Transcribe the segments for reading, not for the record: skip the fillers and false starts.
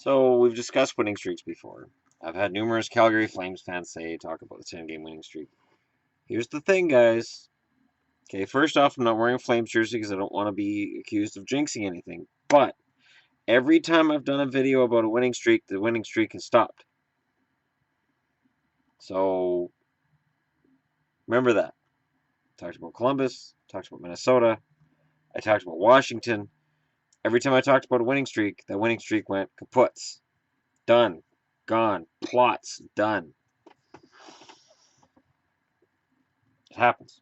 So we've discussed winning streaks before. I've had numerous Calgary Flames fans talk about the 10-game winning streak. Here's the thing, guys. Okay, first off, I'm not wearing a Flames jersey because I don't want to be accused of jinxing anything. But every time I've done a video about a winning streak, the winning streak has stopped. So remember that. I talked about Columbus, talked about Minnesota, I talked about Washington. Every time I talked about a winning streak, that winning streak went kaputs. Done. Gone. Plots. Done. It happens.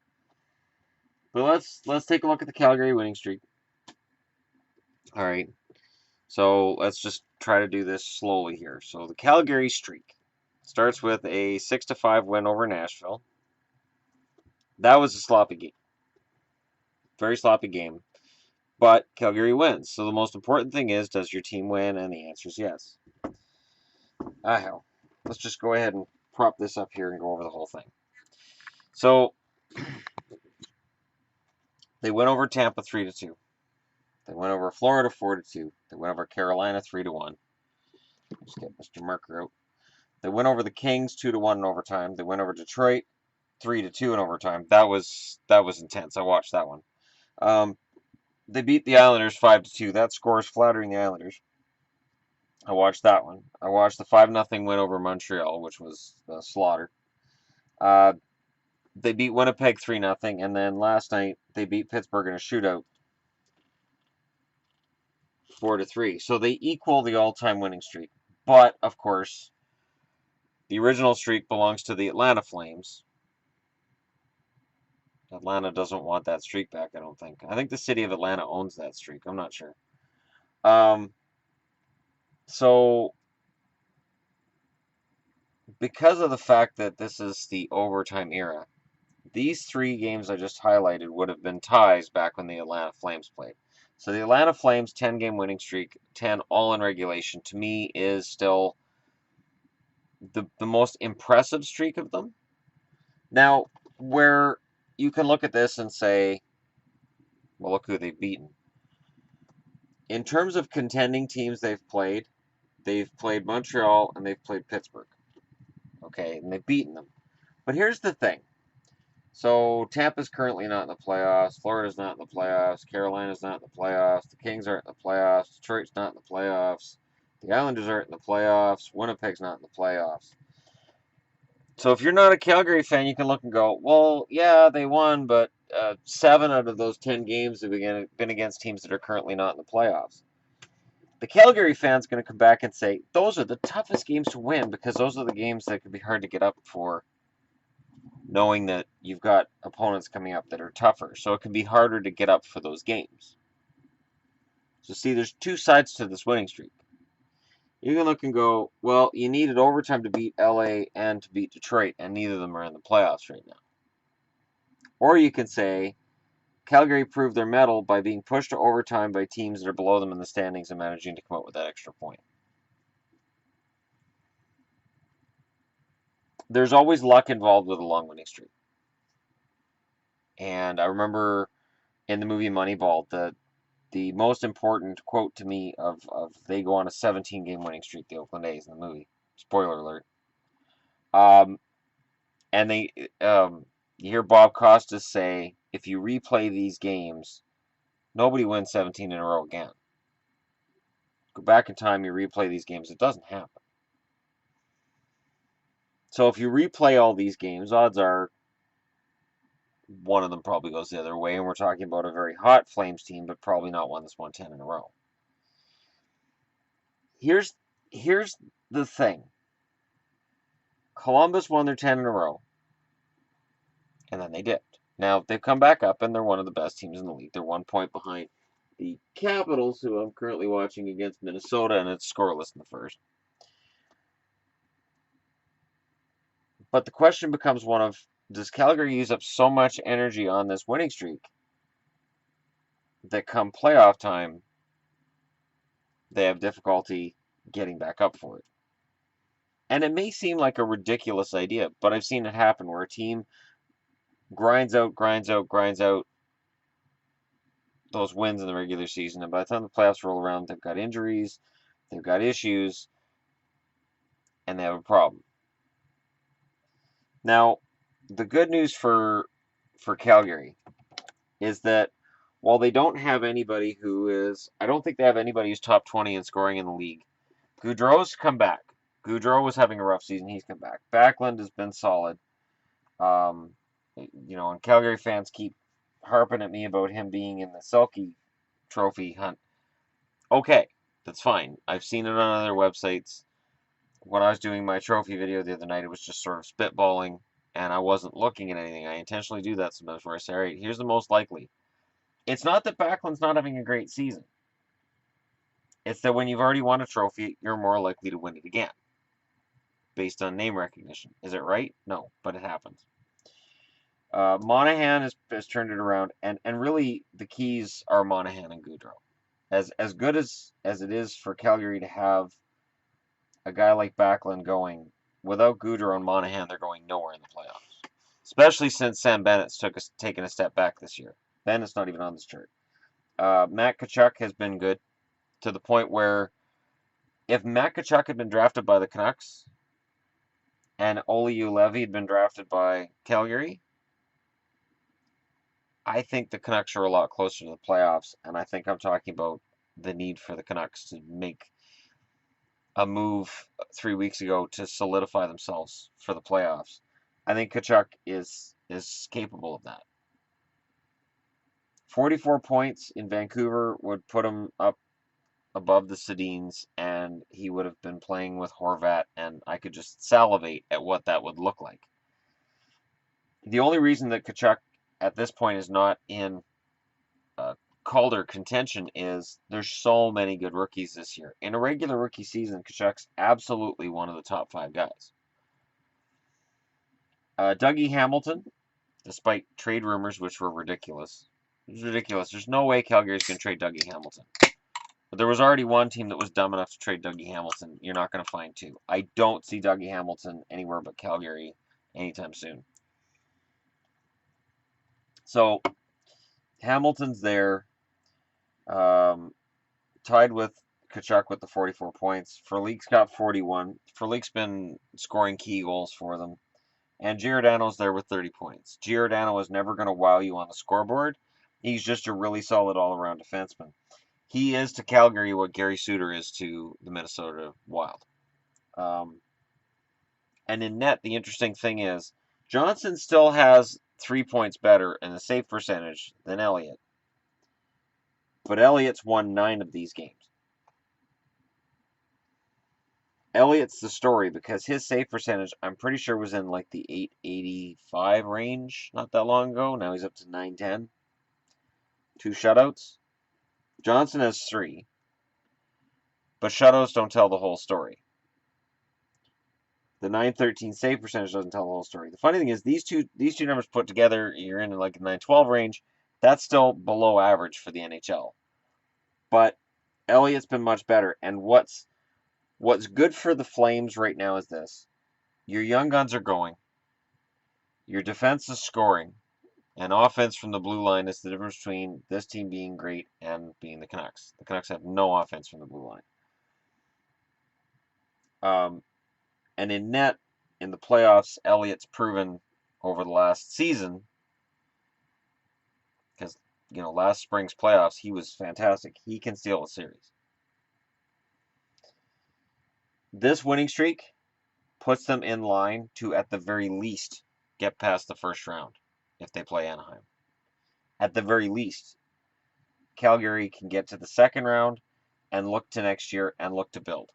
But let's take a look at the Calgary winning streak. All right. So let's just try to do this slowly here. So the Calgary streak starts with a 6-5 win over Nashville. That was a sloppy game. Very sloppy game. But Calgary wins. So the most important thing is, does your team win? And the answer is yes. Hell. Let's just go ahead and prop this up here and go over the whole thing. So they went over Tampa 3-2. They went over Florida 4-2. They went over Carolina 3-1. Let's get Mr. Marker out. They went over the Kings 2-1 in overtime. They went over Detroit 3-2 in overtime. That was intense. I watched that one. They beat the Islanders 5-2. That score is flattering the Islanders. I watched that one. I watched the 5-0 win over Montreal, which was a slaughter. They beat Winnipeg 3-0, and then last night they beat Pittsburgh in a shootout 4-3. So they equal the all-time winning streak. But of course, the original streak belongs to the Atlanta Flames. Atlanta doesn't want that streak back, I don't think. I think the city of Atlanta owns that streak. I'm not sure. So because of the fact that this is the overtime era, these three games I just highlighted would have been ties back when the Atlanta Flames played. So the Atlanta Flames 10-game winning streak, 10 all in regulation, to me is still the most impressive streak of them. Now, where you can look at this and say, well, look who they've beaten. In terms of contending teams they've played Montreal and they've played Pittsburgh. Okay, and they've beaten them. But here's the thing. So Tampa's currently not in the playoffs. Florida's not in the playoffs. Carolina's not in the playoffs. The Kings aren't in the playoffs. Detroit's not in the playoffs. The Islanders aren't in the playoffs. Winnipeg's not in the playoffs. So if you're not a Calgary fan, you can look and go, well, yeah, they won, but 7 out of those 10 games have been against teams that are currently not in the playoffs. The Calgary fan's going to come back and say, those are the toughest games to win because those are the games that could be hard to get up for, knowing that you've got opponents coming up that are tougher. So it can be harder to get up for those games. So see, there's two sides to this winning streak. You can look and go, well, you needed overtime to beat LA and to beat Detroit, and neither of them are in the playoffs right now. Or you can say, Calgary proved their mettle by being pushed to overtime by teams that are below them in the standings and managing to come up with that extra point. There's always luck involved with a long winning streak. And I remember in the movie Moneyball, the most important quote to me of they go on a 17-game winning streak, the Oakland A's in the movie. Spoiler alert. And you hear Bob Costas say, if you replay these games, nobody wins 17 in a row again. Go back in time, you replay these games, it doesn't happen. So if you replay all these games, odds are one of them probably goes the other way, and we're talking about a very hot Flames team, but probably not one that's won 10 in a row. Here's the thing. Columbus won their 10 in a row, and then they dipped. Now, they've come back up, and they're one of the best teams in the league. They're 1 point behind the Capitals, who I'm currently watching against Minnesota, and it's scoreless in the first. But the question becomes one of, does Calgary use up so much energy on this winning streak that come playoff time, they have difficulty getting back up for it? And it may seem like a ridiculous idea, but I've seen it happen where a team grinds out those wins in the regular season, and by the time the playoffs roll around, they've got injuries, They've got issues, and they have a problem. Now, the good news for Calgary is that while they don't have anybody who is, I don't think they have anybody who's top 20 in scoring in the league. Gaudreau's come back. Gaudreau was having a rough season. He's come back. Backlund has been solid. And Calgary fans keep harping at me about him being in the Selke trophy hunt. Okay, that's fine. I've seen it on other websites. When I was doing my trophy video the other night, it was just sort of spitballing, and I wasn't looking at anything. I intentionally do that sometimes where I say, all right, here's the most likely. It's not that Backlund's not having a great season. It's that when you've already won a trophy, you're more likely to win it again, based on name recognition. Is it right? No, but it happens. Monahan has turned it around, and really the keys are Monahan and Gaudreau. As good as it is for Calgary to have a guy like Backlund going, without Gaudreau and Monahan, they're going nowhere in the playoffs. Especially since Sam Bennett's taken a step back this year. Bennett's not even on this chart. Matt Tkachuk has been good to the point where if Matt Tkachuk had been drafted by the Canucks and Olli Juolevi had been drafted by Calgary, I think the Canucks are a lot closer to the playoffs, and I think I'm talking about the need for the Canucks to make a move 3 weeks ago to solidify themselves for the playoffs. I think Tkachuk is capable of that. 44 points in Vancouver would put him up above the Sedins, and he would have been playing with Horvat, and I could just salivate at what that would look like. The only reason that Tkachuk at this point is not in Calder contention is there's so many good rookies this year. In a regular rookie season, Tkachuk's absolutely one of the top 5 guys. Dougie Hamilton, despite trade rumors, which were ridiculous. It was ridiculous. There's no way Calgary's going to trade Dougie Hamilton. But there was already one team that was dumb enough to trade Dougie Hamilton. You're not going to find two. I don't see Dougie Hamilton anywhere but Calgary anytime soon. So, Hamilton's there, tied with Tkachuk with the 44 points. Frelick's got 41. Frelick's been scoring key goals for them. And Giordano's there with 30 points. Giordano is never going to wow you on the scoreboard. He's just a really solid all-around defenseman. He is to Calgary what Gary Suter is to the Minnesota Wild. And in net, the interesting thing is Johnson still has 3 points better in the save percentage than Elliott. But Elliott's won 9 of these games. Elliott's the story because his save percentage, I'm pretty sure, was in like the 885 range not that long ago. Now he's up to 910. 2 shutouts. Johnson has 3. But shutouts don't tell the whole story. The 913 save percentage doesn't tell the whole story. The funny thing is these two numbers put together, you're in like the 912 range. That's still below average for the NHL. But Elliott's been much better. And what's good for the Flames right now is this. Your young guns are going. Your defense is scoring. And offense from the blue line is the difference between this team being great and being the Canucks. The Canucks have no offense from the blue line. And in net, in the playoffs, Elliott's proven over the last season, because, last spring's playoffs, he was fantastic. He can steal a series. This winning streak puts them in line to, at the very least, get past the first round if they play Anaheim. At the very least, Calgary can get to the second round and look to next year and look to build.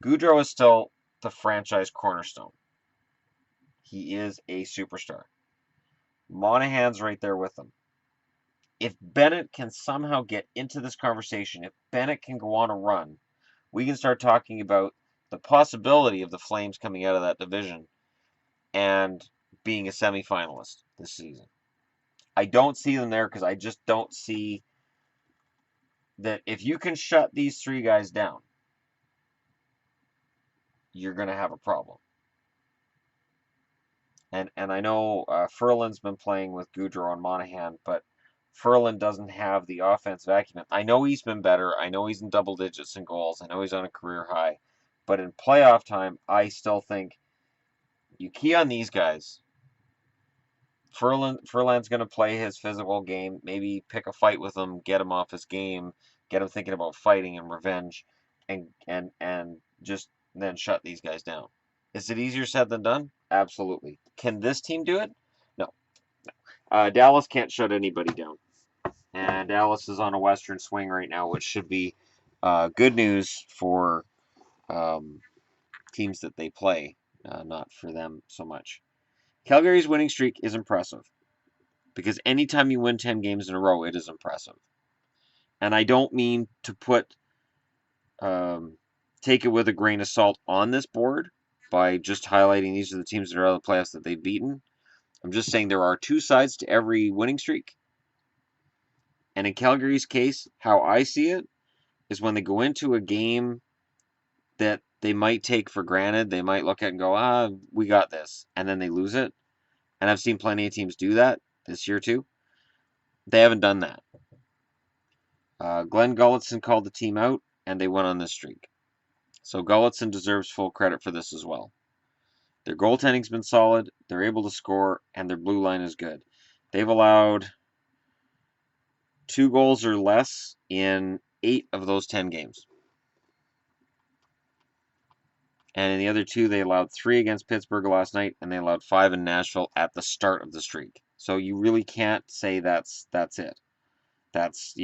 Gaudreau is still the franchise cornerstone. He is a superstar. Monahan's right there with him. If Bennett can somehow get into this conversation, if Bennett can go on a run, we can start talking about the possibility of the Flames coming out of that division and being a semifinalist this season. I don't see them there because I just don't see that if you can shut these 3 guys down, you're going to have a problem. And I know Ferland's been playing with Gaudreau and Monahan, but Ferland doesn't have the offensive acumen. I know he's been better. I know he's in double digits in goals. I know he's on a career high. But in playoff time, I still think you key on these guys. Furlan's going to play his physical game, maybe pick a fight with him, get him off his game, get him thinking about fighting and revenge, and just then shut these guys down. Is it easier said than done? Absolutely. Can this team do it? No. Dallas can't shut anybody down. And Dallas is on a Western swing right now, which should be good news for teams that they play, not for them so much. Calgary's winning streak is impressive because anytime you win 10 games in a row, it is impressive. And I don't mean to take it with a grain of salt on this board by just highlighting these are the teams that are out of the playoffs that they've beaten. I'm just saying there are two sides to every winning streak. And in Calgary's case, how I see it is when they go into a game that they might take for granted, they might look at it and go, we got this, and then they lose it. And I've seen plenty of teams do that this year too. They haven't done that. Glenn Gulutzan called the team out, and they went on this streak. So Gulutzan deserves full credit for this as well. Their goaltending's been solid, they're able to score, and their blue line is good. They've allowed 2 goals or less in 8 of those 10 games. And in the other 2, they allowed 3 against Pittsburgh last night, and they allowed 5 in Nashville at the start of the streak. So you really can't say that's it. That's,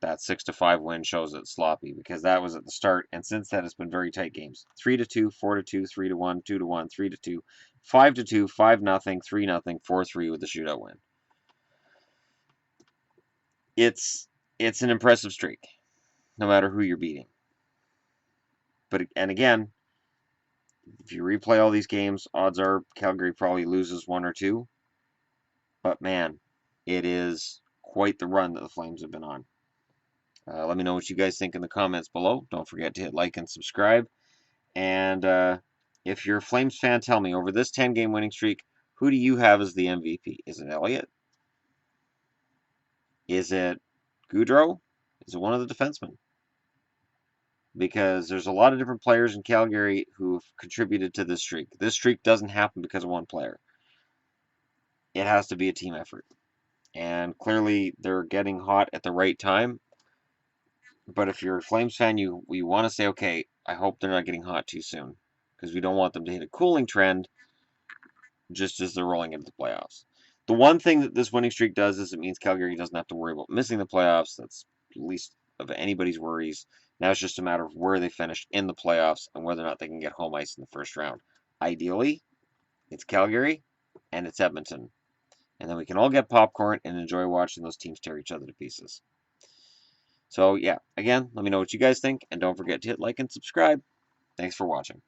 that 6-5 win shows it's sloppy because that was at the start, and since then it's been very tight games. 3-2, 4-2, 3-1, 2-1, 3-2, 5-2, 5-0, 3-0, 4-3 with the shootout win. It's an impressive streak, no matter who you're beating. And again, if you replay all these games, odds are Calgary probably loses 1 or 2. But man, it is quite the run that the Flames have been on. Let me know what you guys think in the comments below. Don't forget to hit like and subscribe. And if you're a Flames fan, tell me, over this 10-game winning streak, who do you have as the MVP? Is it Elliott? Is it Gaudreau? Is it one of the defensemen? Because there's a lot of different players in Calgary who've contributed to this streak. This streak doesn't happen because of one player. It has to be a team effort. And clearly they're getting hot at the right time. But if you're a Flames fan, you want to say, okay, I hope they're not getting hot too soon. Because we don't want them to hit a cooling trend just as they're rolling into the playoffs. The one thing that this winning streak does is it means Calgary doesn't have to worry about missing the playoffs. That's least of anybody's worries. Now it's just a matter of where they finish in the playoffs and whether or not they can get home ice in the first round. Ideally, it's Calgary and it's Edmonton. And then we can all get popcorn and enjoy watching those teams tear each other to pieces. So, yeah, again, let me know what you guys think, and don't forget to hit like and subscribe. Thanks for watching.